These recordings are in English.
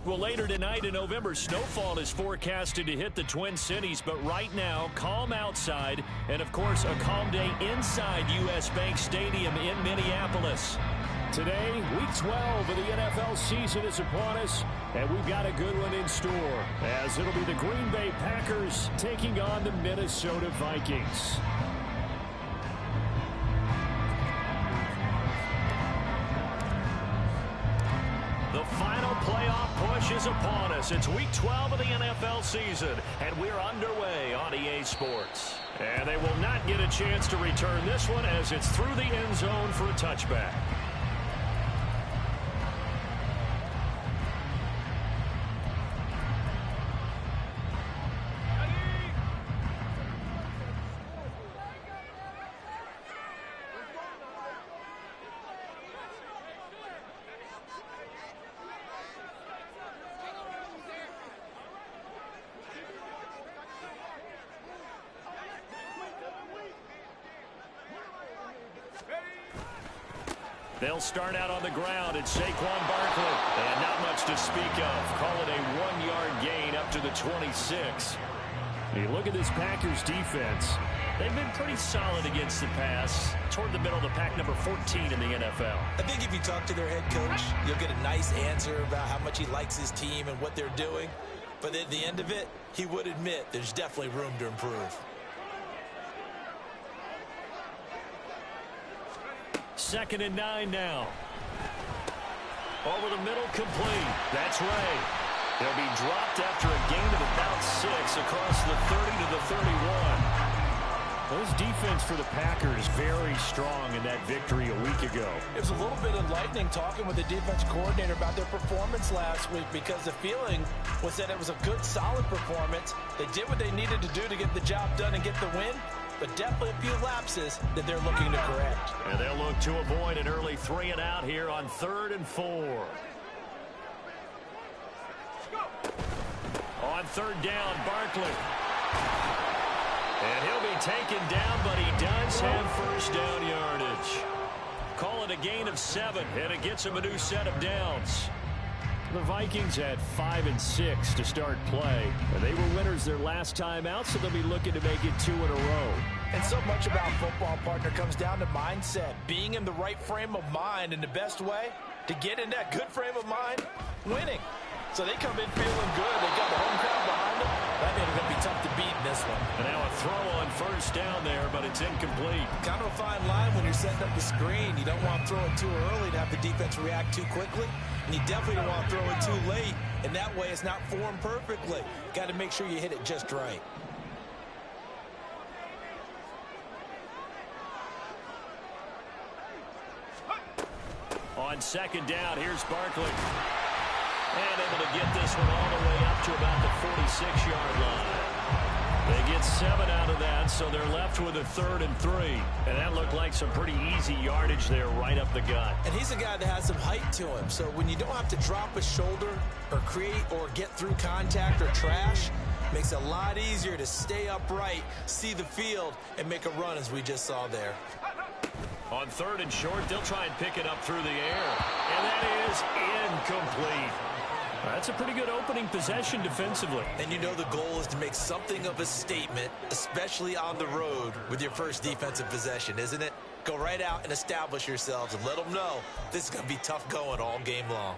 Well, later tonight in November, snowfall is forecasted to hit the Twin Cities, but right now, calm outside, and of course, a calm day inside U.S. Bank Stadium in Minneapolis. Today, Week 12 of the NFL season is upon us, and we've got a good one in store, as it'll be the Green Bay Packers taking on the Minnesota Vikings. The final playoff push is upon us. It's Week 12 of the NFL season, and we're underway on EA Sports. And they will not get a chance to return this one as it's through the end zone for a touchback. They'll start out on the ground. It's Saquon Barkley. And not much to speak of. Call it a 1-yard gain up to the 26. You look at this Packers defense. They've been pretty solid against the pass. Toward the middle of the pack, number 14 in the NFL. I think if you talk to their head coach, you'll get a nice answer about how much he likes his team and what they're doing. But at the end of it, he would admit there's definitely room to improve. Second and 9 now. Over the middle, complete. That's Ray. He'll be dropped after a gain of about 6 across the 30 to the 31. Those defense for the Packers very strong in that victory a week ago. It was a little bit enlightening talking with the defense coordinator about their performance last week, because the feeling was that it was a good, solid performance. They did what they needed to do to get the job done and get the win, but definitely a few lapses that they're looking to correct. And they'll look to avoid an early 3 and out here on 3rd and 4. On 3rd down, Barkley. And he'll be taken down, but he does have first down yardage. Call it a gain of 7, and it gets him a new set of downs. The Vikings had 5 and 6 to start play. And they were winners their last time out, so they'll be looking to make it 2 in a row. And so much about football, partner, comes down to mindset. Being in the right frame of mind, and the best way to get in that good frame of mind, winning. So they come in feeling good. They got the home crowd behind them. That made it going to be tough to beat in this one. And now a throw on first down there, but it's incomplete. Kind of a fine line when you're setting up the screen. You don't want to throw it too early to have the defense react too quickly. And you definitely don't want to throw it too late. And that way it's not formed perfectly. Got to make sure you hit it just right. On 2nd down, here's Barkley. And able to get this one all the way up to about the 46-yard line. They get 7 out of that, so they're left with a 3rd and 3. And that looked like some pretty easy yardage there right up the gut. And he's a guy that has some height to him, so when you don't have to drop a shoulder or create or get through contact or trash, makes it a lot easier to stay upright, see the field, and make a run as we just saw there. On 3rd and short, they'll try and pick it up through the air. And that is incomplete. That's a pretty good opening possession defensively. And you know the goal is to make something of a statement, especially on the road with your first defensive possession, isn't it? Go right out and establish yourselves and let them know this is going to be tough going all game long.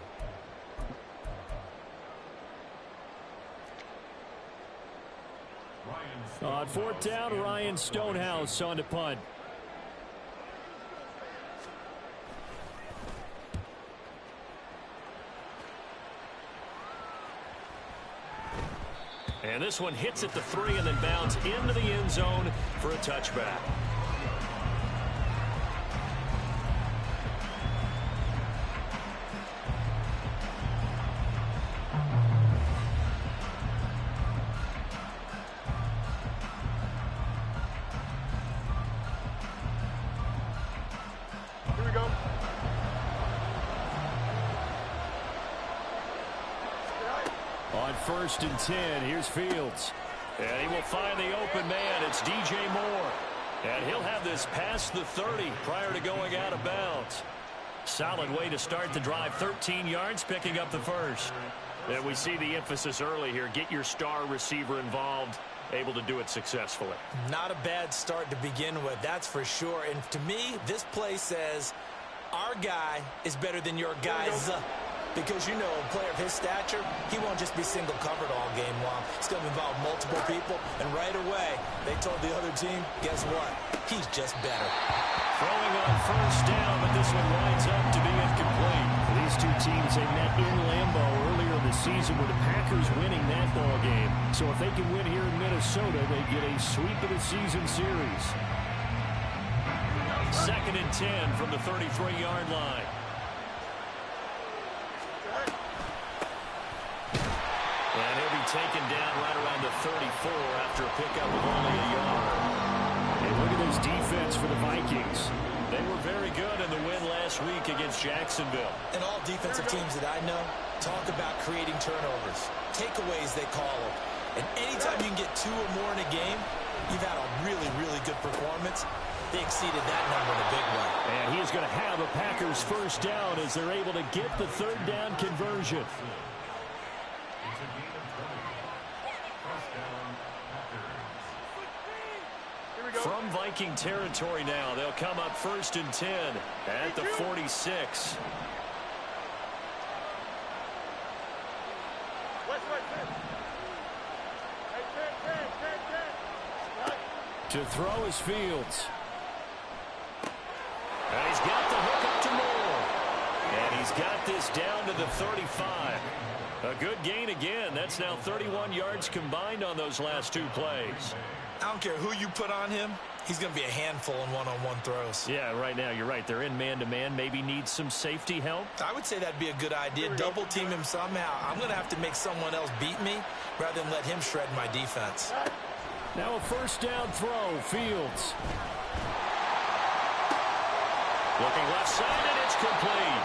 On 4th down, Ryan Stonehouse on to punt. And this one hits at the 3 and then bounds into the end zone for a touchback. Here we go. On 1st and 10, here's Fields. And he will find the open man. It's DJ Moore. And he'll have this past the 30 prior to going out of bounds. Solid way to start the drive. 13 yards, picking up the first. And we see the emphasis early here. Get your star receiver involved, able to do it successfully. Not a bad start to begin with, that's for sure. And to me, this play says our guy is better than your guys. Because, you know, a player of his stature, he won't just be single covered all game long. He's going to involve multiple people. And right away, they told the other team, guess what? He's just better. Throwing on first down, but this one winds up to be incomplete. These two teams, they met in Lambeau earlier in the season with the Packers winning that ball game. So if they can win here in Minnesota, they get a sweep of the season series. 2nd and 10 from the 33-yard line. And he'll be taken down right around the 34 after a pickup of only a yard. And look at this defense for the Vikings. They were very good in the win last week against Jacksonville. And all defensive teams that I know talk about creating turnovers. Takeaways, they call them. And anytime you can get 2 or more in a game, you've had a really, really good performance. They exceeded that number in a big way. And he is going to have a Packers first down as they're able to get the 3rd down conversion. From Viking territory now, they'll come up 1st and 10 at the 46. To throw is Fields. And he's got the hook up to Moore. And he's got this down to the 35. A good gain again. That's now 31 yards combined on those last 2 plays. I don't care who you put on him. He's going to be a handful in one-on-one throws. Yeah, right now, you're right. They're in man-to-man. Maybe need some safety help. I would say that'd be a good idea. Double team him somehow. I'm going to have to make someone else beat me rather than let him shred my defense. Now a first down throw. Fields. Looking left side, and it's complete.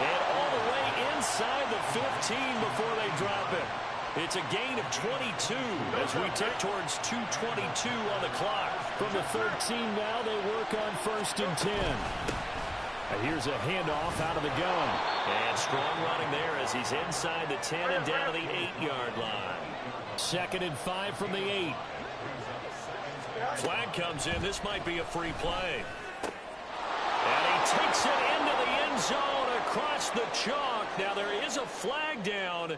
And all the way inside the 15 before they drop it. It's a gain of 22 as we tick towards 2:22 on the clock. From the 13 now, they work on 1st and 10. Here's a handoff out of the gun. And strong running there as he's inside the 10 and down to the 8-yard line. 2nd and 5 from the 8. Flag comes in. This might be a free play. And he takes it into the end zone across the chalk. Now there is a flag down,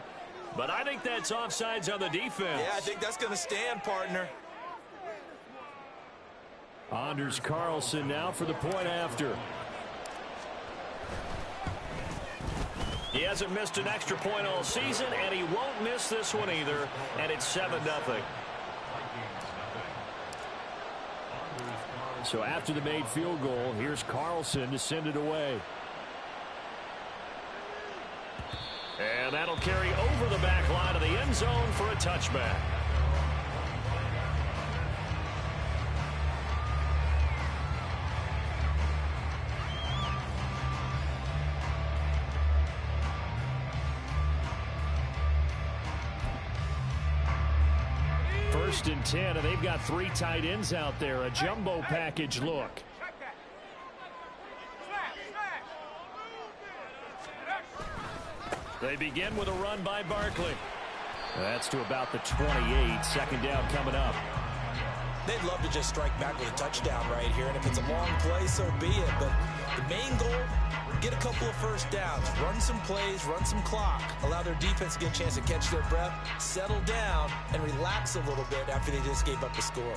but I think that's offsides on the defense. Yeah, I think that's going to stand, partner. Anders Carlson now for the point after. He hasn't missed an extra point all season, and he won't miss this one either, and it's 7-0. So after the made field goal, here's Carlson to send it away. And that'll carry over the back line of the end zone for a touchback. First and 10, and they've got 3 tight ends out there. A jumbo package look. They begin with a run by Barkley. That's to about the 28. 2nd down coming up. They'd love to just strike back with a touchdown right here, and if it's a long play, so be it. But the main goal, get a couple of first downs, run some plays, run some clock, allow their defense to get a chance to catch their breath, settle down, and relax a little bit after they just gave up the score.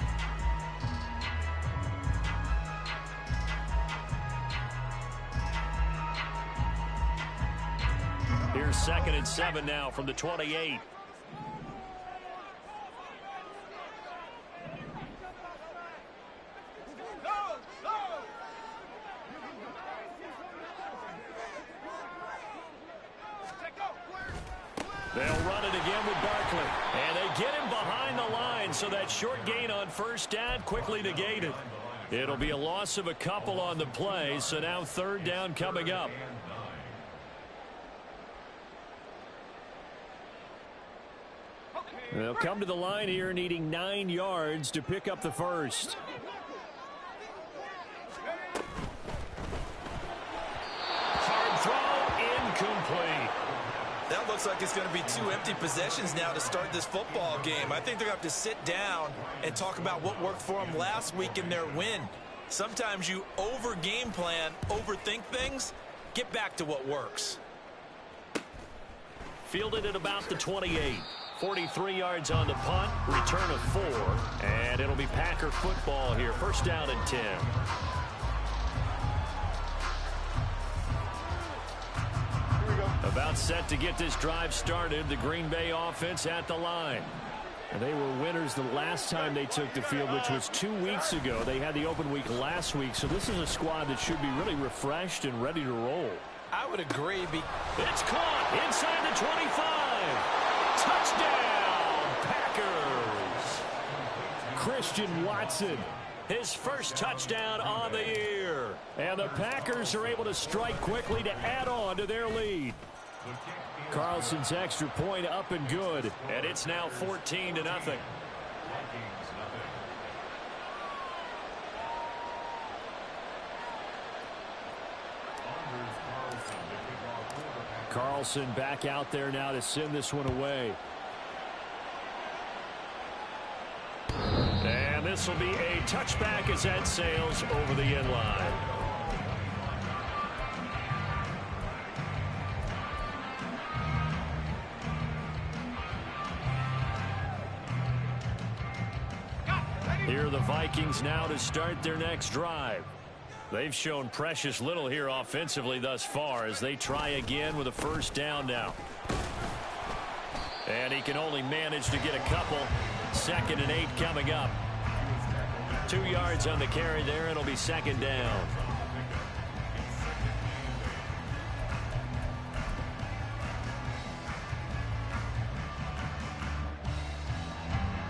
Here's 2nd and 7 now from the 28. They'll run it again with Barkley. And they get him behind the line, so that short gain on first down quickly negated. It'll be a loss of a couple on the play, so now 3rd down coming up. They'll come to the line here needing 9 yards to pick up the first. That looks looks like it's going to be 2 empty possessions now to start this football game. I think they're going to have to sit down and talk about what worked for them last week in their win. Sometimes you over-game plan, overthink things. Get back to what works. Fielded at about the 28. 43 yards on the punt. Return of 4. And it'll be Packer football here. First down and 10. About set to get this drive started. The Green Bay offense at the line. And they were winners the last time they took the field, which was 2 weeks ago. They had the open week last week, so this is a squad that should be really refreshed and ready to roll. I would agree. It's caught inside the 25. Touchdown, Packers. Christian Watson. His first touchdown on the year. And the Packers are able to strike quickly to add on to their lead. Carlson's extra point up and good. And it's now 14-0. Carlson back out there now to send this one away. And this will be a touchback as that sails over the end line. Here are the Vikings now to start their next drive. They've shown precious little here offensively thus far as they try again with a first down now. And he can only manage to get a couple. 2nd and 8 coming up. 2 yards on the carry there. It'll be 2nd down.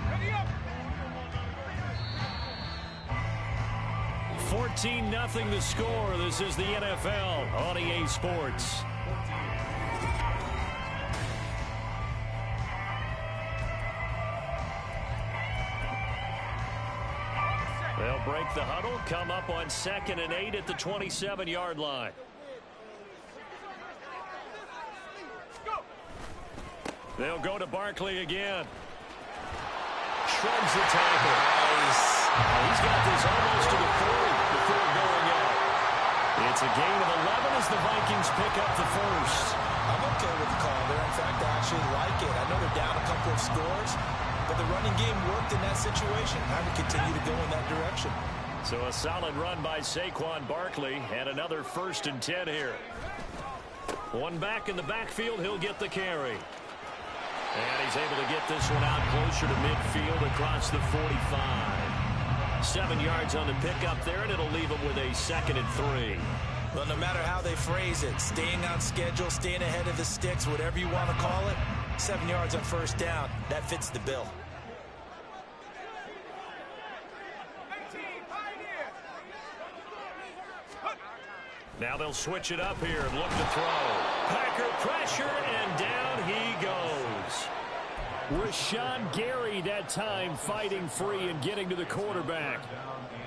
Ready up. 14-0 the score. This is the NFL on EA Sports. They'll break the huddle, come up on 2nd and 8 at the 27-yard line. They'll go to Barkley again. Shreds the tackle. Nice. He's got this almost to the 40 before going out. It's a gain of 11 as the Vikings pick up the first. I'm okay with the call there. In fact, I actually like it. I know they're down a couple of scores, but the running game worked in that situation. I would continue to go in that direction. So a solid run by Saquon Barkley and another 1st and 10 here. One back in the backfield. He'll get the carry. And he's able to get this one out closer to midfield across the 45. 7 yards on the pickup there, and it'll leave him with a 2nd and 3. Well, no matter how they phrase it, staying on schedule, staying ahead of the sticks, whatever you want to call it, 7 yards on first down, that fits the bill. Now they'll switch it up here and look to throw. Packer pressure, and down he goes. Rashawn Gary that time fighting free and getting to the quarterback.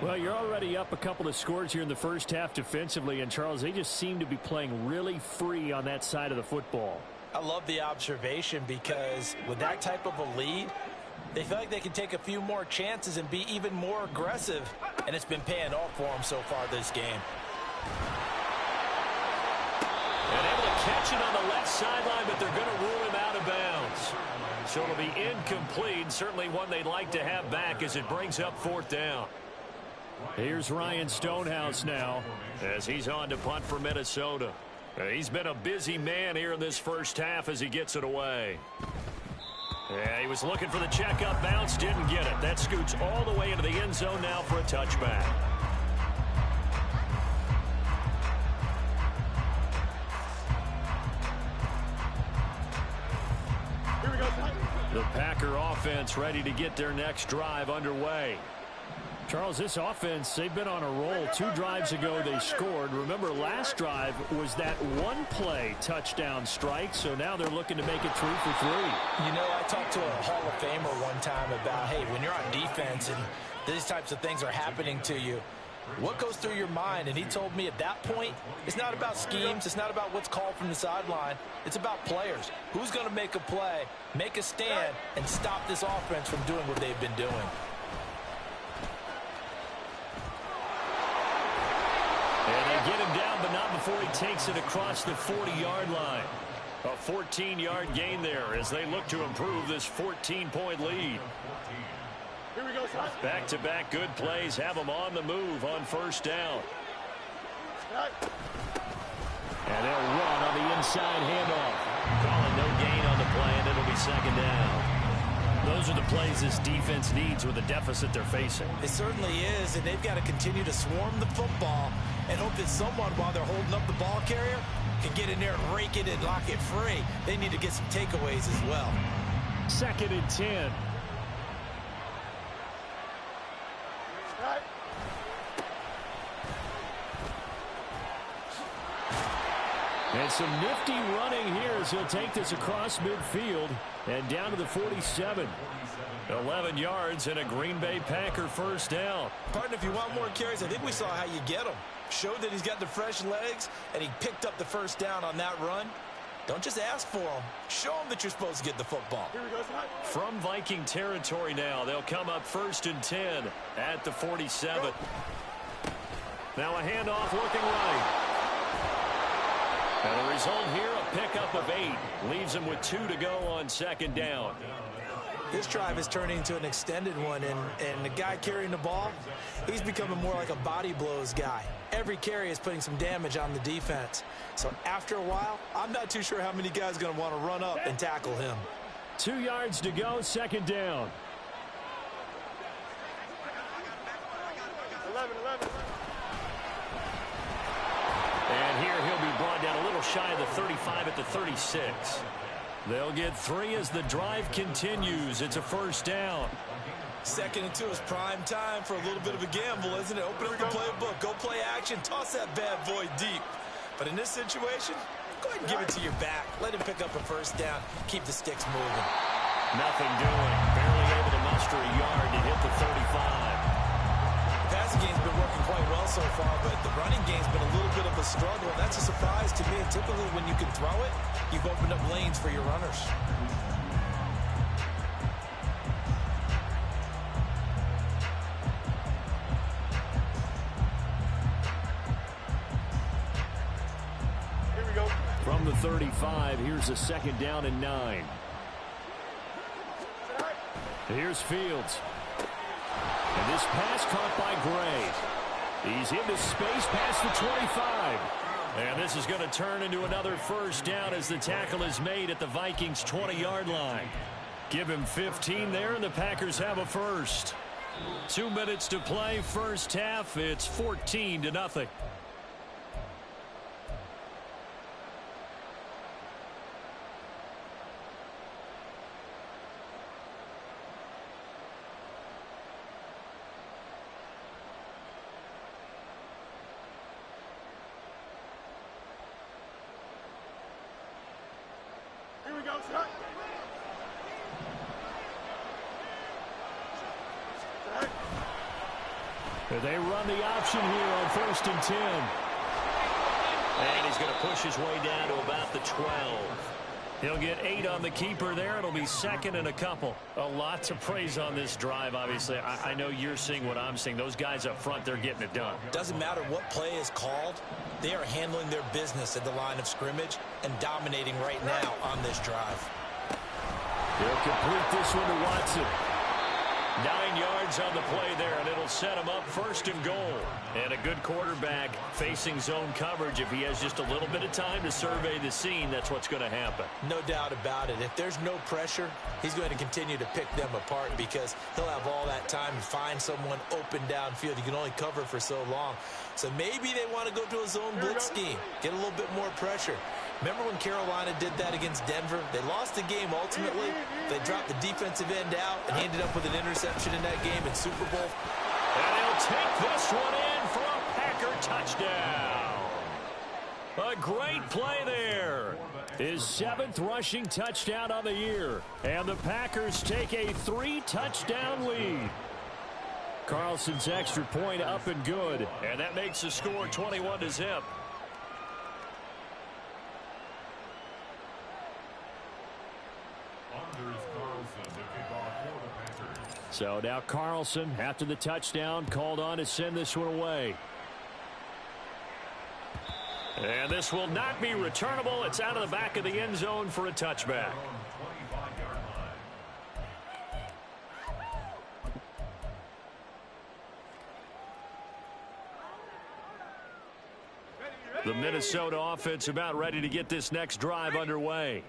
Well, you're already up a couple of scores here in the first half defensively, and Charles, they just seem to be playing really free on that side of the football. I love the observation because with that type of a lead, they feel like they can take a few more chances and be even more aggressive, and it's been paying off for them so far this game. And able to catch it on the left sideline, but they're going to rule him out of bounds. So it'll be incomplete. Certainly one they'd like to have back as it brings up 4th down. Here's Ryan Stonehouse now as he's on to punt for Minnesota. He's been a busy man here in this first half as he gets it away. Yeah, he was looking for the checkup bounce, didn't get it. That scoots all the way into the end zone now for a touchback. The Packer offense ready to get their next drive underway. Charles, this offense, they've been on a roll. 2 drives ago they scored. Remember, last drive was that one-play touchdown strike, so now they're looking to make it 3 for 3. You know, I talked to a Hall of Famer one time about, hey, when you're on defense and these types of things are happening to you, What goes through your mind? And he told me at that point, it's not about schemes. It's not about what's called from the sideline. It's about players. Who's going to make a play, make a stand, and stop this offense from doing what they've been doing. And they get him down, but not before he takes it across the 40-yard line. A 14-yard gain there as they look to improve this 14-point lead. Here we go, son. Back-to-back good plays have them on the move on first down. And they'll run on the inside handoff. Calling no gain on the play, and it'll be second down. Those are the plays this defense needs with the deficit they're facing. It certainly is, and they've got to continue to swarm the football and hope that someone, while they're holding up the ball carrier, can get in there and rake it and lock it free. They need to get some takeaways as well. 2nd and 10. And some nifty running here as he'll take this across midfield and down to the 47. 11 yards and a Green Bay Packer first down. Partner, if you want more carries, I think we saw how you get them. Showed that he's got the fresh legs, and he picked up the first down on that run. Don't just ask for them. Show them that you're supposed to get the football. Here we go, son. From Viking territory now, they'll come up 1st and 10 at the 47. Now a handoff looking right. And the result here, a pickup of 8. Leaves them with 2 to go on 2nd down. This drive is turning into an extended one, and the guy carrying the ball, he's becoming more like a body blows guy. Every carry is putting some damage on the defense. So after a while, I'm not too sure how many guys are going to want to run up and tackle him. 2 yards to go, 2nd down. 11. And here he'll be brought down a little shy of the 35 at the 36. They'll get 3 as the drive continues. It's a first down. 2nd and 2 is prime time for a little bit of a gamble, isn't it? Open up the playbook, go play action, toss that bad boy deep. But in this situation, go ahead and give it to your back. Let him pick up a first down. Keep the sticks moving. Nothing doing. Barely able to muster a yard to hit the 35. The passing game's been working quite well so far, but the running game's been a little bit of a struggle. That's a surprise to me. Typically, when you can throw it, you've opened up lanes for your runners. Here we go. From the 35, here's a 2nd down and 9. Here's Fields. And this pass caught by Gray. He's into space past the 25. And this is going to turn into another first down as the tackle is made at the Vikings' 20-yard line. Give him 15 there, and the Packers have a first. 2 minutes to play, first half. It's 14-0. Here we go, son. They run the option here on 1st and 10. And he's going to push his way down to about the 12. He'll get 8 on the keeper there. It'll be 2nd and a couple. A lot to praise on this drive, obviously. I know you're seeing what I'm seeing. Those guys up front, they're getting it done. Doesn't matter what play is called. They are handling their business at the line of scrimmage and dominating right now on this drive. He'll complete this one to Watson. 9 yards on the play there, and it'll set him up 1st and goal. And a good quarterback facing zone coverage. If he has just a little bit of time to survey the scene, that's what's going to happen. No doubt about it. If there's no pressure, he's going to continue to pick them apart because he'll have all that time to find someone open downfield. You can only cover for so long. So maybe they want to go to a zone blitz scheme, get a little bit more pressure. Remember when Carolina did that against Denver? They lost the game ultimately. They dropped the defensive end out and ended up with an interception in that game in Super Bowl. And he'll take this one in for a Packer touchdown. A great play there. His 7th rushing touchdown of the year. And the Packers take a 3-touchdown lead. Carlson's extra point up and good. And that makes the score 21-0. So now Carlson, after the touchdown, called on to send this one away. And this will not be returnable. It's out of the back of the end zone for a touchback. The Minnesota offense about ready to get this next drive underway.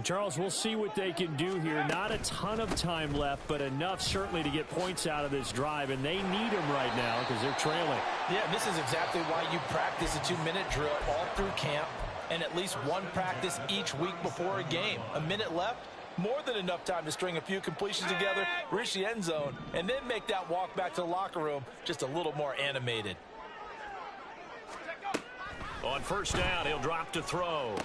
Charles, we'll see what they can do here. Not a ton of time left, but enough certainly to get points out of this drive, and they need them right now because they're trailing. Yeah, this is exactly why you practice a 2-minute drill all through camp and at least one practice each week before a game. A minute left, more than enough time to string a few completions together, reach the end zone, and then make that walk back to the locker room just a little more animated. On first down, he'll drop to throw.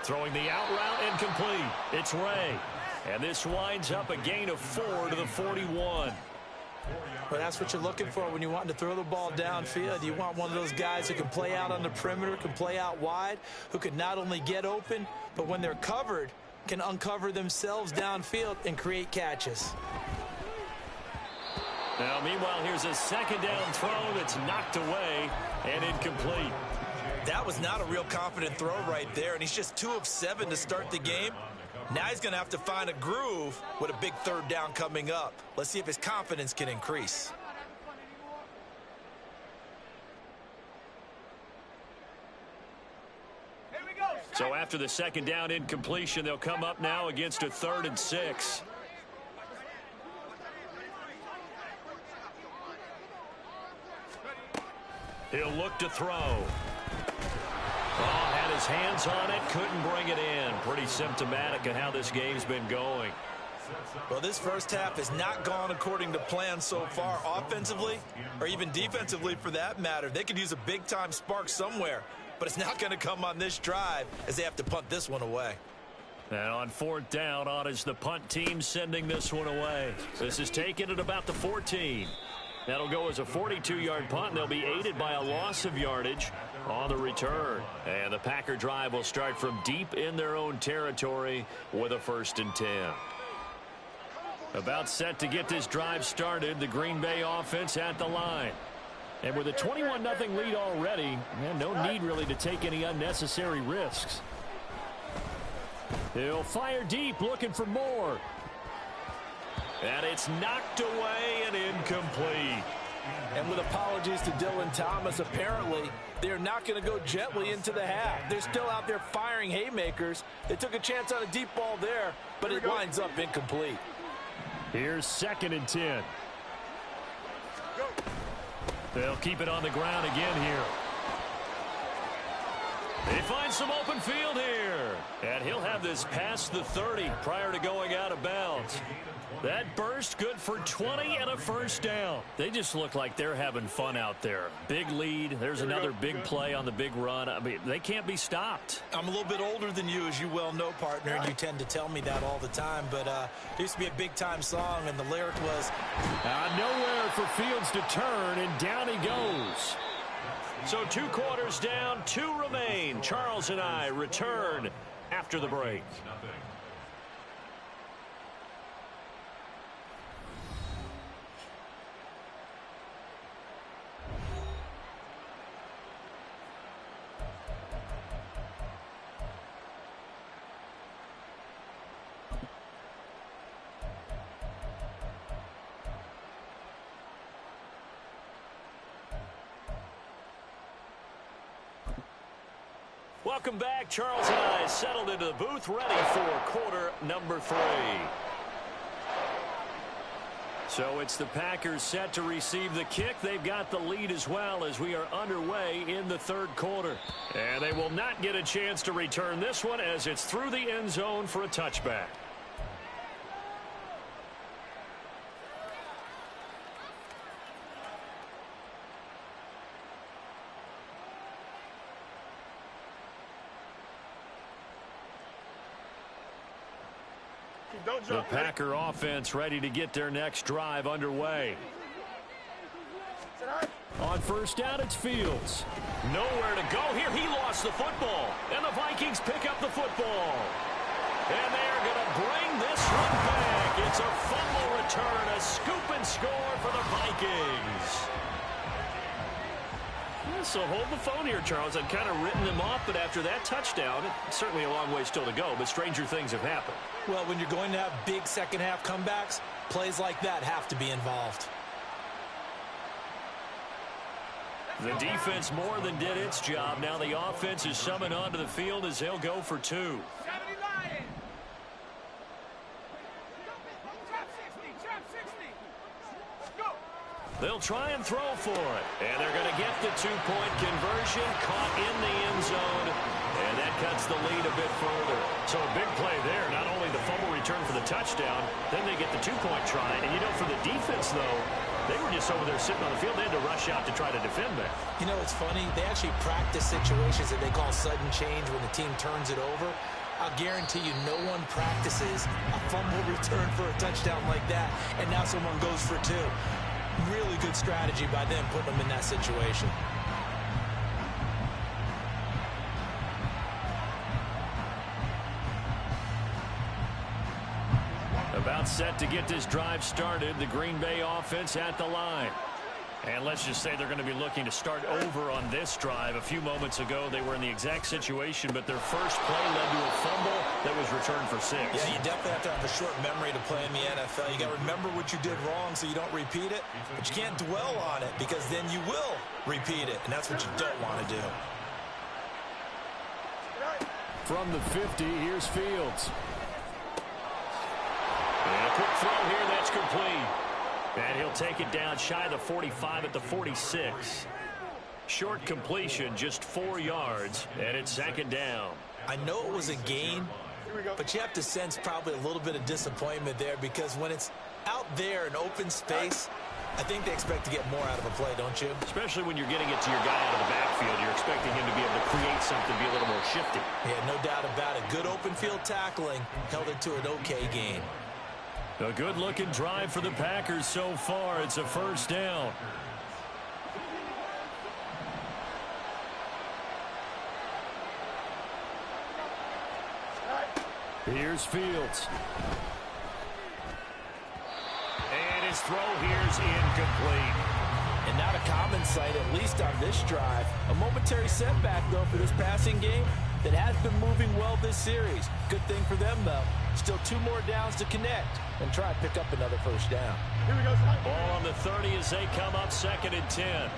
Throwing the out route incomplete. It's Ray. And this winds up a gain of 4 to the 41. But that's what you're looking for when you want to throw the ball downfield. You want one of those guys who can play out on the perimeter, can play out wide, who can not only get open, but when they're covered, can uncover themselves downfield and create catches. Now, meanwhile, here's a second down throw that's knocked away and incomplete. That was not a real confident throw right there, and he's just 2 of 7 to start the game. Now he's going to have to find a groove with a big third down coming up. Let's see if his confidence can increase. So after the second down incompletion, they'll come up now against a 3rd and 6. He'll look to throw. Oh, had his hands on it, couldn't bring it in. Pretty symptomatic of how this game's been going. Well, this first half has not gone according to plan so far, offensively or even defensively for that matter. They could use a big-time spark somewhere, but it's not going to come on this drive as they have to punt this one away. And on 4th down, on is the punt team sending this one away. This is taken at about the 14. That'll go as a 42-yard punt, and they'll be aided by a loss of yardage on the return. And the Packer drive will start from deep in their own territory with a 1st and 10. About set to get this drive started, the Green Bay offense at the line. And with a 21-0 lead already, no need really to take any unnecessary risks. He'll fire deep, looking for more. And it's knocked away and incomplete. And with apologies to Dylan Thomas, apparently they're not going to go gently into the half. They're still out there firing haymakers. They took a chance on a deep ball there, but it winds up incomplete. Here's 2nd and 10. They'll keep it on the ground again here. They find some open field here. And he'll have this past the 30 prior to going out of bounds. That burst good for 20 and a 1st down. They just look like they're having fun out there. Big lead. There's another big play on the big run. I mean, they can't be stopped. I'm a little bit older than you, as you well know, partner, and you tend to tell me that all the time. But there used to be a big-time song, and the lyric was, nowhere for Fields to turn, and down he goes. So 2 quarters down, 2 remain. Charles and I return after the break. Welcome back. Charles and I settled into the booth, ready for quarter number 3. So it's the Packers set to receive the kick. They've got the lead as well as we are underway in the 3rd quarter. And they will not get a chance to return this one as it's through the end zone for a touchback. The Packer offense ready to get their next drive underway. On first down, it's Fields. Nowhere to go here. He lost the football. And the Vikings pick up the football. And they are going to bring this one back. It's a fumble return, a scoop and score for the Vikings. So hold the phone here, Charles. I'd kind of written them off, but after that touchdown, it's certainly a long way still to go, but stranger things have happened. Well, when you're going to have big second-half comebacks, plays like that have to be involved. The defense more than did its job. Now the offense is summoned onto the field as they'll go for two. They'll try and throw for it. And they're going to get the two-point conversion, caught in the end zone. And that cuts the lead a bit further. So a big play there. Not only the fumble return for the touchdown, then they get the two-point try. And, you know, for the defense, though, they were just over there sitting on the field. They had to rush out to try to defend that. You know, it's funny. They actually practice situations that they call sudden change when the team turns it over. I'll guarantee you no one practices a fumble return for a touchdown like that. And now someone goes for two. Really good strategy by them putting them in that situation. About set to get this drive started. The Green Bay offense at the line. And let's just say they're going to be looking to start over on this drive. A few moments ago, they were in the exact situation, but their first play led to a fumble that was returned for 6. Yeah, you definitely have to have a short memory to play in the NFL. You got to remember what you did wrong so you don't repeat it, but you can't dwell on it because then you will repeat it, and that's what you don't want to do. From the 50, here's Fields. And a quick throw here, that's complete. And he'll take it down shy of the 45 at the 46. Short completion, just 4 yards, and it's second down. I know it was a gain, but you have to sense probably a little bit of disappointment there because when it's out there in open space, I think they expect to get more out of a play, don't you? Especially when you're getting it to your guy out of the backfield. You're expecting him to be able to create something, be a little more shifty. Yeah, no doubt about it. Good open field tackling held it to an okay gain. A good-looking drive for the Packers so far. It's a first down. Here's Fields. And his throw here's incomplete. And not a common sight, at least on this drive. A momentary setback, though, for this passing game that has been moving well this series. Good thing for them, though. Still 2 more downs to connect and try to pick up another first down. Here we go, son. Ball on the 30 as they come up 2nd and 10.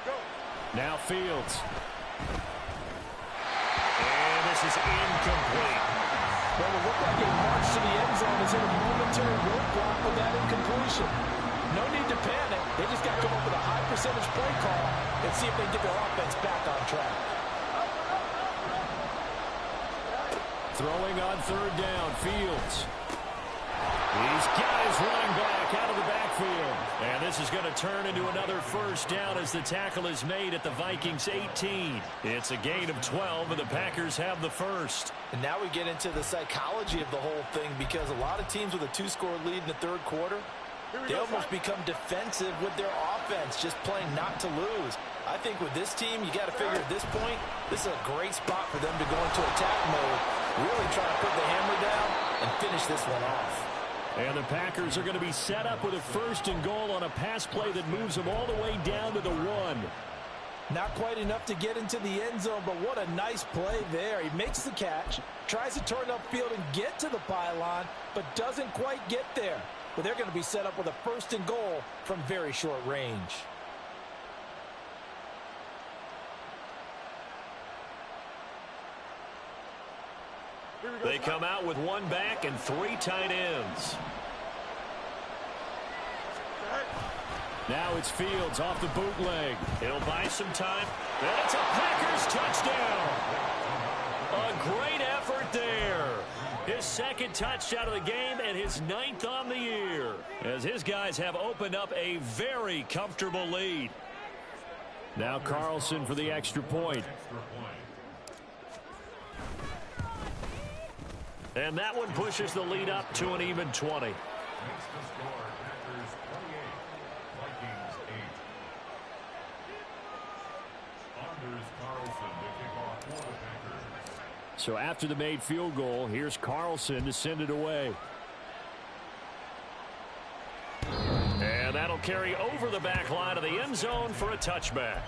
Go. Now Fields. And this is incomplete. Well, it looked like a march to the end zone is in a momentary roadblock with that incompletion. No need to panic. They just got to come up with a high percentage play call and see if they can get their offense back on track. Throwing on 3rd down, Fields. He's got his running back out of the backfield. And this is going to turn into another first down as the tackle is made at the Vikings 18. It's a gain of 12, and the Packers have the first. And now we get into the psychology of the whole thing because a lot of teams with a 2-score lead in the 3rd quarter, they almost become defensive with their offense, just playing not to lose. I think with this team, you got to figure at this point, this is a great spot for them to go into attack mode, really try to put the hammer down and finish this one off. And the Packers are going to be set up with a 1st and goal on a pass play that moves them all the way down to the 1. Not quite enough to get into the end zone, but what a nice play there. He makes the catch, tries to turn upfield and get to the pylon, but doesn't quite get there. But they're going to be set up with a 1st and goal from very short range. They come out with 1 back and 3 tight ends. Now it's Fields off the bootleg. It'll buy some time. And it's a Packers touchdown. A great effort there. His 2nd touchdown of the game and his 9th on the year, as his guys have opened up a very comfortable lead. Now Carlson for the extra point. And that one pushes the lead up to an even 20. So after the made field goal, here's Carlson to send it away. And that'll carry over the back line of the end zone for a touchback.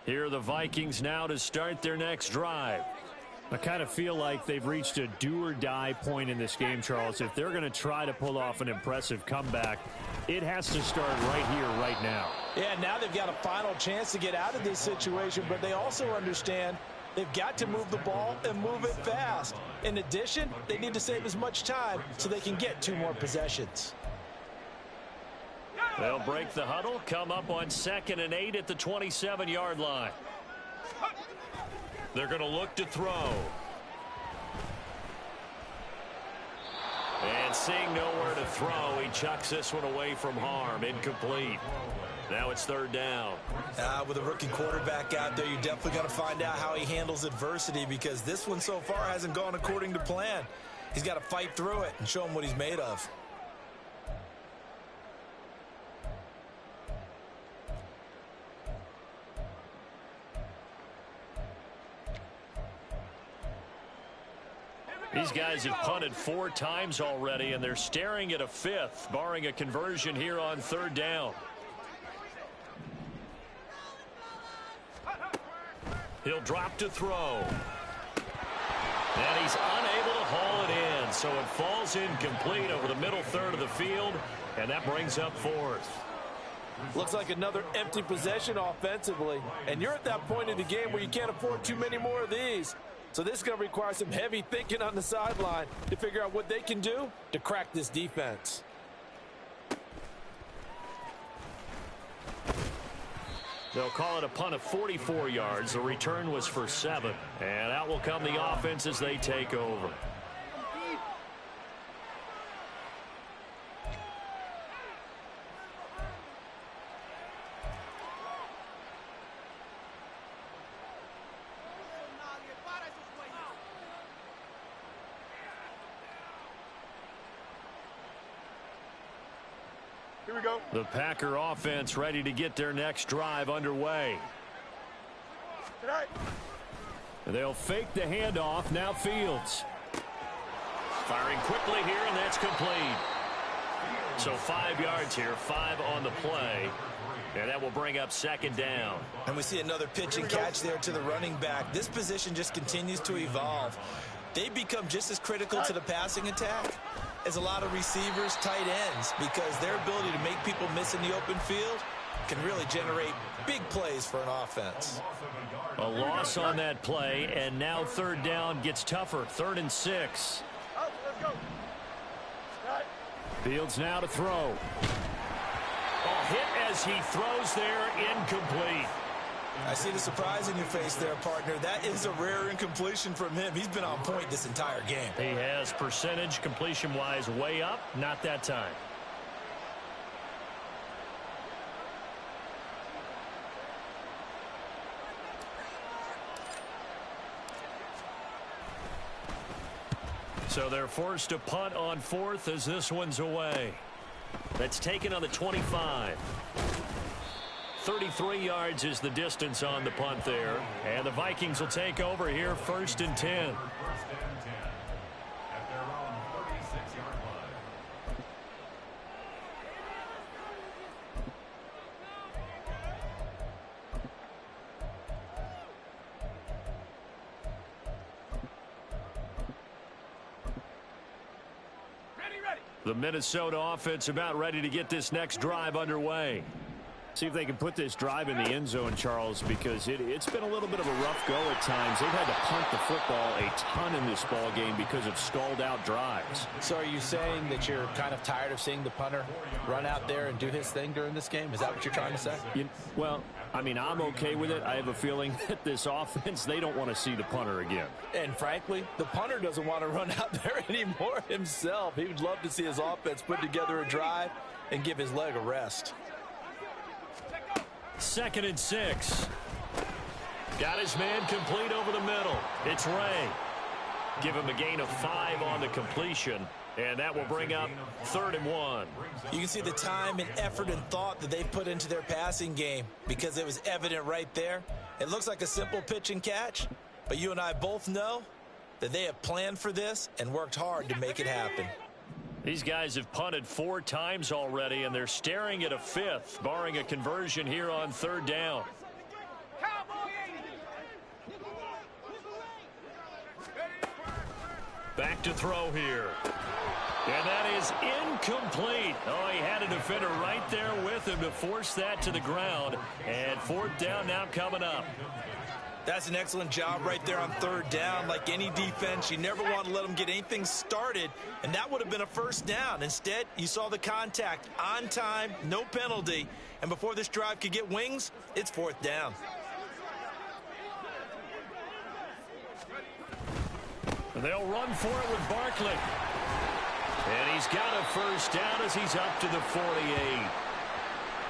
Here are the Vikings now to start their next drive. I kind of feel like they've reached a do-or-die point in this game, Charles. If they're going to try to pull off an impressive comeback, it has to start right here, right now. Yeah, now they've got a final chance to get out of this situation, but they also understand they've got to move the ball and move it fast. In addition, they need to save as much time so they can get 2 more possessions. They'll break the huddle, come up on 2nd and 8 at the 27-yard line. They're going to look to throw. And seeing nowhere to throw, he chucks this one away from harm. Incomplete. Now it's 3rd down. With a rookie quarterback out there, you're definitely going to find out how he handles adversity, because this one so far hasn't gone according to plan. He's got to fight through it and show him what he's made of. These guys have punted 4 times already, and they're staring at a 5th, barring a conversion here on 3rd down. He'll drop to throw. And he's unable to haul it in, so it falls incomplete over the middle third of the field, and that brings up 4th. Looks like another empty possession offensively, and you're at that point in the game where you can't afford too many more of these. So this is going to require some heavy thinking on the sideline to figure out what they can do to crack this defense. They'll call it a punt of 44 yards. The return was for 7. And out will come the offense as they take over. Here we go. The Packer offense ready to get their next drive underway. Tonight. They'll fake the handoff. Now Fields. Firing quickly here, and that's complete. So 5 yards here, 5 on the play. And that will bring up 2nd down. And we see another pitch and catch there to the running back. This position just continues to evolve. They become just as critical to the passing attack as a lot of receivers, tight ends, because their ability to make people miss in the open field can really generate big plays for an offense. A loss on that play, and now 3rd down gets tougher. 3rd and 6. Let's go. Fields now to throw. Hit as he throws there, incomplete. I see the surprise in your face there, partner. That is a rare incompletion from him. He's been on point this entire game. He has percentage completion-wise way up, not that time. So they're forced to punt on 4th as this one's away. That's taken on the 25. 33 yards is the distance on the punt there. And the Vikings will take over here, 1st and 10. The Minnesota offense about ready to get this next drive underway. See if they can put this drive in the end zone, Charles, because it's been a little bit of a rough go at times. They've had to punt the football a ton in this ball game because of stalled out drives. So are you saying that you're kind of tired of seeing the punter run out there and do his thing during this game? Is that what you're trying to say? Well, I mean, I'm okay with it. I have a feeling that this offense, they don't want to see the punter again. And frankly, the punter doesn't want to run out there anymore himself. He would love to see his offense put together a drive and give his leg a rest. 2nd and 6. Got his man complete over the middle. It's Ray. Give him a gain of 5 on the completion. And that will bring up 3rd and 1. You can see the time and effort and thought that they put into their passing game because it was evident right there. It looks like a simple pitch and catch, but you and I both know that they have planned for this and worked hard to make it happen. These guys have punted 4 times already, and they're staring at a 5th, barring a conversion here on 3rd down. Back to throw here. And that is incomplete. Oh, he had a defender right there with him to force that to the ground. And 4th down now coming up. That's an excellent job right there on 3rd down. Like any defense, you never want to let them get anything started, and that would have been a 1st down. Instead, you saw the contact on time, no penalty, and before this drive could get wings, it's 4th down. They'll run for it with Barkley. And he's got a 1st down as he's up to the 48.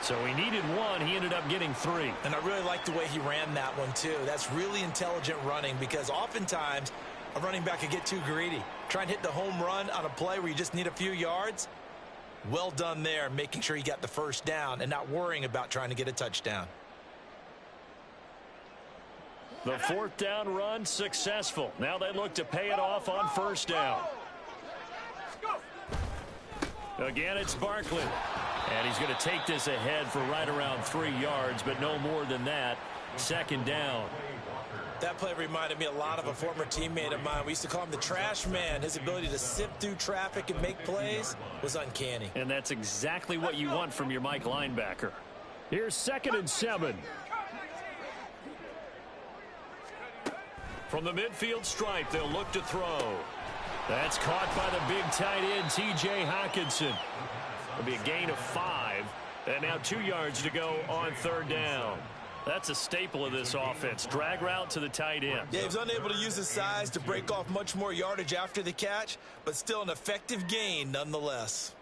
So he needed 1. He ended up getting 3. And I really like the way he ran that one, too. That's really intelligent running because oftentimes a running back could get too greedy. Try and hit the home run on a play where you just need a few yards. Well done there, making sure he got the 1st down and not worrying about trying to get a touchdown. The 4th down run successful. Now they look to pay it off on 1st down. Again, it's Barkley. And he's going to take this ahead for right around 3 yards, but no more than that. 2nd down. That play reminded me a lot of a former teammate of mine. We used to call him the trash man. His ability to sift through traffic and make plays was uncanny. And that's exactly what you want from your Mike linebacker. Here's 2nd and 7. From the midfield stripe, they'll look to throw. That's caught by the big tight end, T.J. Hockenson. It'll be a gain of 5. And now 2 yards to go on 3rd down. That's a staple of this offense. Drag route to the tight end. Yeah, he was unable to use his size to break off much more yardage after the catch, but still an effective gain nonetheless.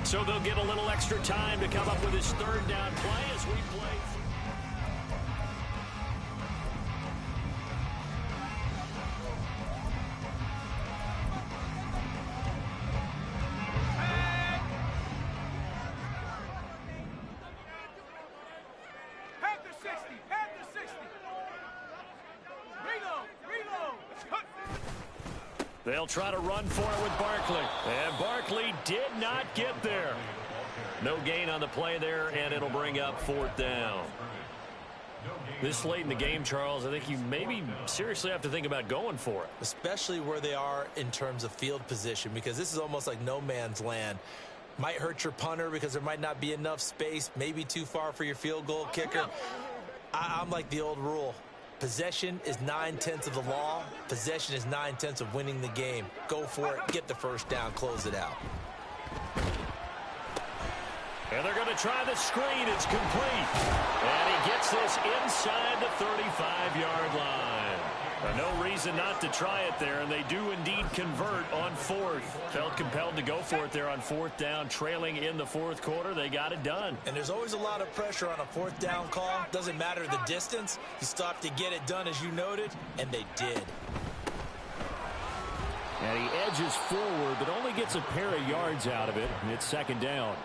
So they'll get a little extra time to come up with his 3rd down play as we play. They'll try to run for it with Barkley. And Barkley did not get there. No gain on the play there, and it'll bring up 4th down. This late in the game, Charles, I think you maybe seriously have to think about going for it. Especially where they are in terms of field position, because this is almost like no man's land. Might hurt your punter because there might not be enough space, maybe too far for your field goal kicker. I'm like the old rule. Possession is 9/10 of the law. Possession is 9/10 of winning the game. Go for it. Get the 1st down. Close it out. And they're going to try the screen. It's complete. And he gets this inside the 35-yard line. No reason not to try it there, and they do indeed convert on 4th. Felt compelled to go for it there on 4th down, trailing in the 4th quarter. They got it done. And there's always a lot of pressure on a 4th down call. Doesn't matter the distance. You still have to get it done, as you noted, and they did. And he edges forward, but only gets a pair of yards out of it. And it's 2nd down.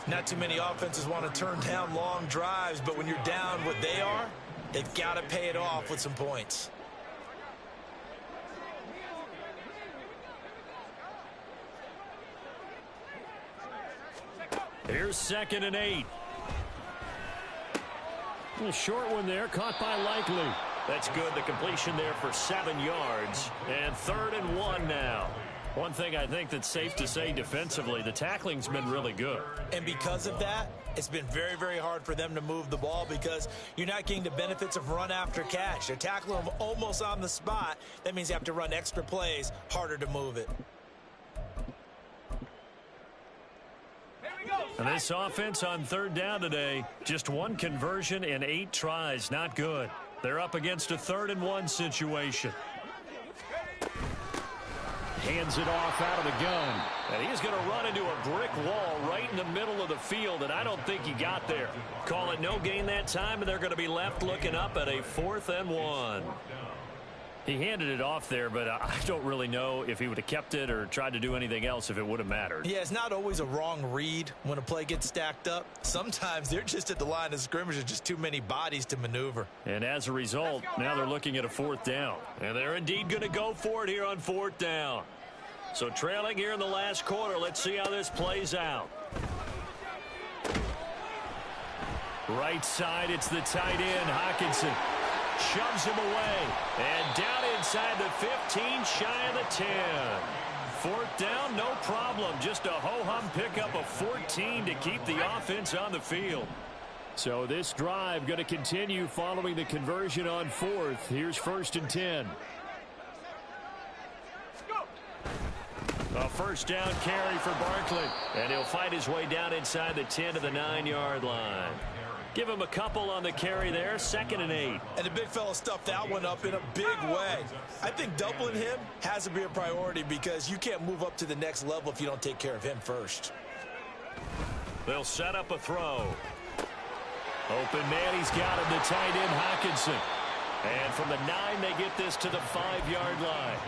Not too many offenses want to turn down long drives, but when you're down what they are, they've got to pay it off with some points. Here's 2nd and 8. A short one there, caught by Likely. That's good. The completion there for 7 yards. And 3rd and 1 now. One thing I think that's safe to say defensively, the tackling's been really good. And because of that, it's been very, very hard for them to move the ball because you're not getting the benefits of run after catch. They're tackling them almost on the spot. That means you have to run extra plays, harder to move it. And this offense on 3rd down today, just 1 conversion in 8 tries. Not good. They're up against a 3rd and 1 situation. Hands it off out of the gun. And he's going to run into a brick wall right in the middle of the field, and I don't think he got there. Call it no gain that time, and they're going to be left looking up at a 4th and 1. He handed it off there, but I don't really know if he would have kept it or tried to do anything else if it would have mattered. Yeah, it's not always a wrong read when a play gets stacked up. Sometimes they're just at the line of scrimmage. There's just too many bodies to maneuver. And as a result, now they're looking at a 4th down. And they're indeed going to go for it here on 4th down. So trailing here in the last quarter. Let's see how this plays out. Right side, it's the tight end, Hockenson. Shoves him away. And down inside the 15, shy of the 10. 4th down, no problem. Just a ho-hum pickup of 14 to keep the offense on the field. So this drive going to continue following the conversion on 4th. Here's 1st and 10. A 1st down carry for Barkley. And he'll fight his way down inside the 10 to the 9-yard line. Give him a couple on the carry there. 2nd and 8. And the big fella stuffed that one up in a big way. I think doubling him has to be a priority because you can't move up to the next level if you don't take care of him first. They'll set up a throw. Open man, he's got him, the tight end, Hockenson. And from the 9, they get this to the 5-yard line.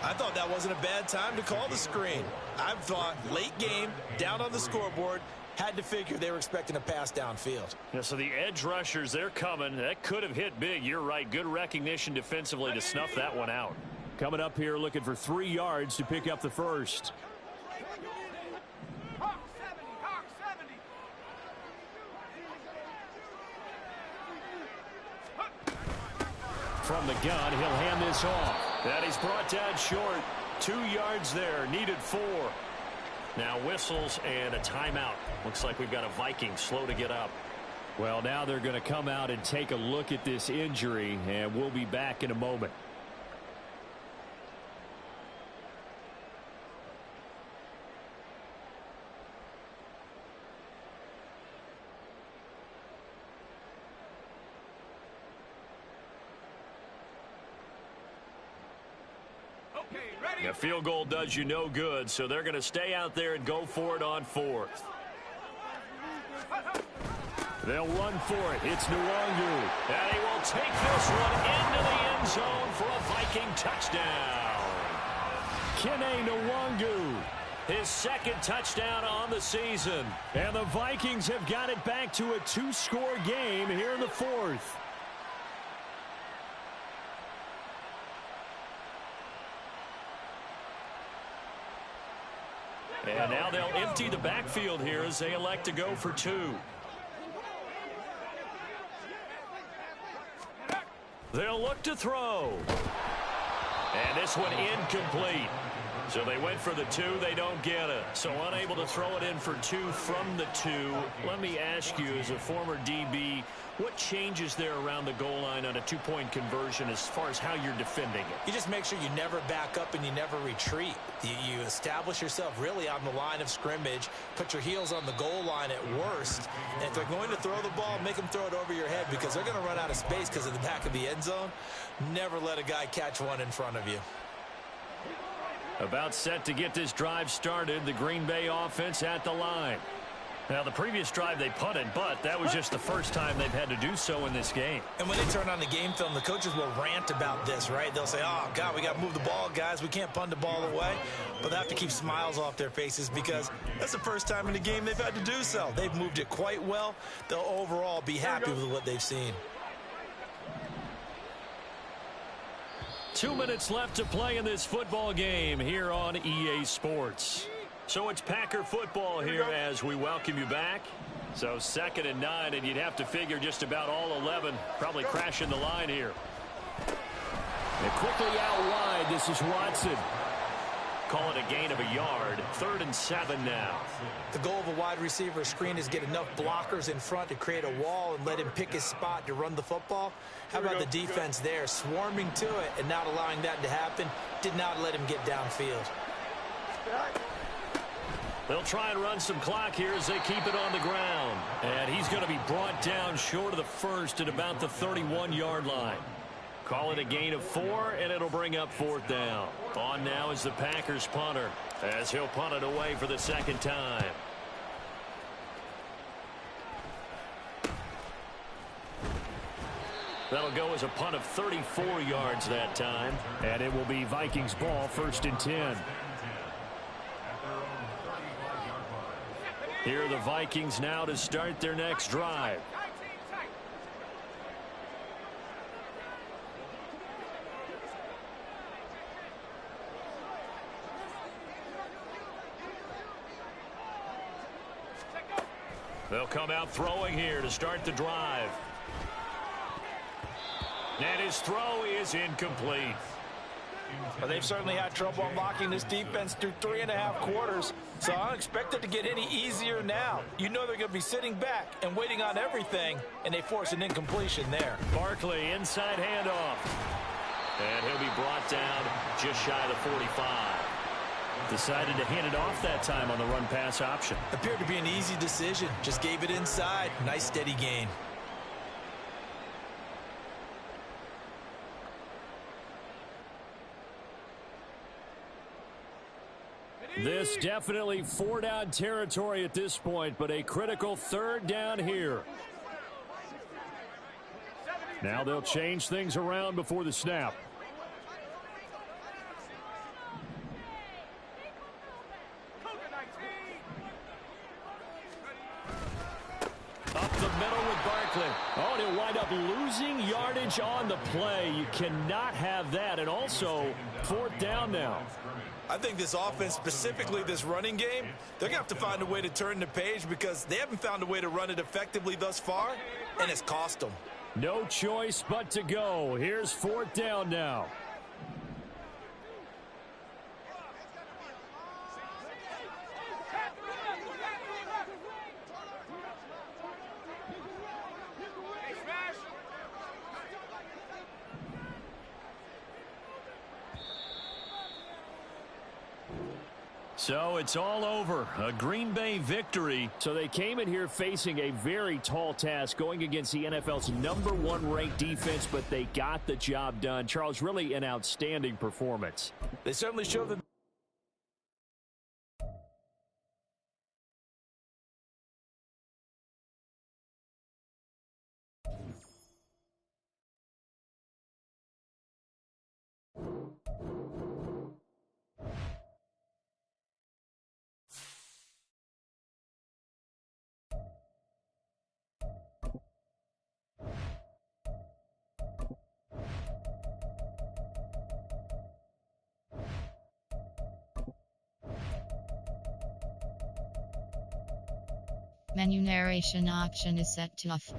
I thought that wasn't a bad time to call the screen. I thought late game, down on the scoreboard, had to figure they were expecting a pass downfield. Yeah, so the edge rushers, they're coming. That could have hit big. You're right. Good recognition defensively to snuff that one out. Coming up here looking for 3 yards to pick up the 1st. From the gun, he'll hand this off. That he's brought down short. 2 yards there. Needed 4. Now whistles and a timeout. Looks like we've got a Viking slow to get up. Well, now they're going to come out and take a look at this injury, and we'll be back in a moment. A field goal does you no good, so they're going to stay out there and go for it on 4th. They'll run for it. It's Nwangu. And he will take this one into the end zone for a Viking touchdown. Kene Nwangu. His 2nd touchdown on the season. And the Vikings have got it back to a 2-score game here in the 4th. And now they'll empty the backfield here as they elect to go for 2. They'll look to throw. And this one incomplete. So they went for the 2. They don't get it. So unable to throw it in for 2 from the 2. Let me ask you, as a former DB, what changes there around the goal line on a 2-point conversion as far as how you're defending it? You just make sure you never back up and you never retreat. You establish yourself really on the line of scrimmage, put your heels on the goal line at worst. And if they're going to throw the ball, make them throw it over your head because they're going to run out of space because of the back of the end zone. Never let a guy catch one in front of you. About set to get this drive started, the Green Bay offense at the line. Now, the previous drive they punted, but that was just the first time they've had to do so in this game. And when they turn on the game film, the coaches will rant about this, right? They'll say, oh, God, we got to move the ball, guys. We can't punt the ball away. But they have to keep smiles off their faces because that's the first time in the game they've had to do so. They've moved it quite well. They'll overall be happy with what they've seen. 2 minutes left to play in this football game here on EA Sports. So it's Packer football here as we welcome you back. So 2nd and 9, and you'd have to figure just about all 11 probably crashing the line here. And quickly out wide, this is Watson. Call it a gain of a yard. 3rd and 7 now. The goal of a wide receiver screen is get enough blockers in front to create a wall and let him pick his spot to run the football. How about the defense there, swarming to it and not allowing that to happen? Did not let him get downfield. They'll try and run some clock here as they keep it on the ground. And he's going to be brought down short of the first at about the 31-yard line. Call it a gain of 4, and it'll bring up 4th down. On now is the Packers punter as he'll punt it away for the 2nd time. That'll go as a punt of 34 yards that time. And it will be Vikings ball, 1st and 10. Here are the Vikings now to start their next drive. They'll come out throwing here to start the drive. And his throw is incomplete. Well, they've certainly had trouble unlocking this defense through 3.5 quarters, so I don't expect it to get any easier now. You know they're going to be sitting back and waiting on everything, and they force an incompletion there. Barkley inside handoff. And he'll be brought down just shy of the 45. Decided to hand it off that time on the run-pass option. Appeared to be an easy decision. Just gave it inside. Nice steady gain. This definitely 4-down territory at this point, but a critical 3rd down here. Now they'll change things around before the snap. Up the middle with Barkley. Oh, and he'll wind up losing yardage on the play. You cannot have that. And also, 4th down now. I think this offense, specifically this running game, they're going to have to find a way to turn the page because they haven't found a way to run it effectively thus far, and it's cost them. No choice but to go. Here's 4th down now. So it's all over. A Green Bay victory. So they came in here facing a very tall task going against the NFL's #1 ranked defense, but they got the job done. Charles, really an outstanding performance. They certainly showed that. Menu narration option is set to off.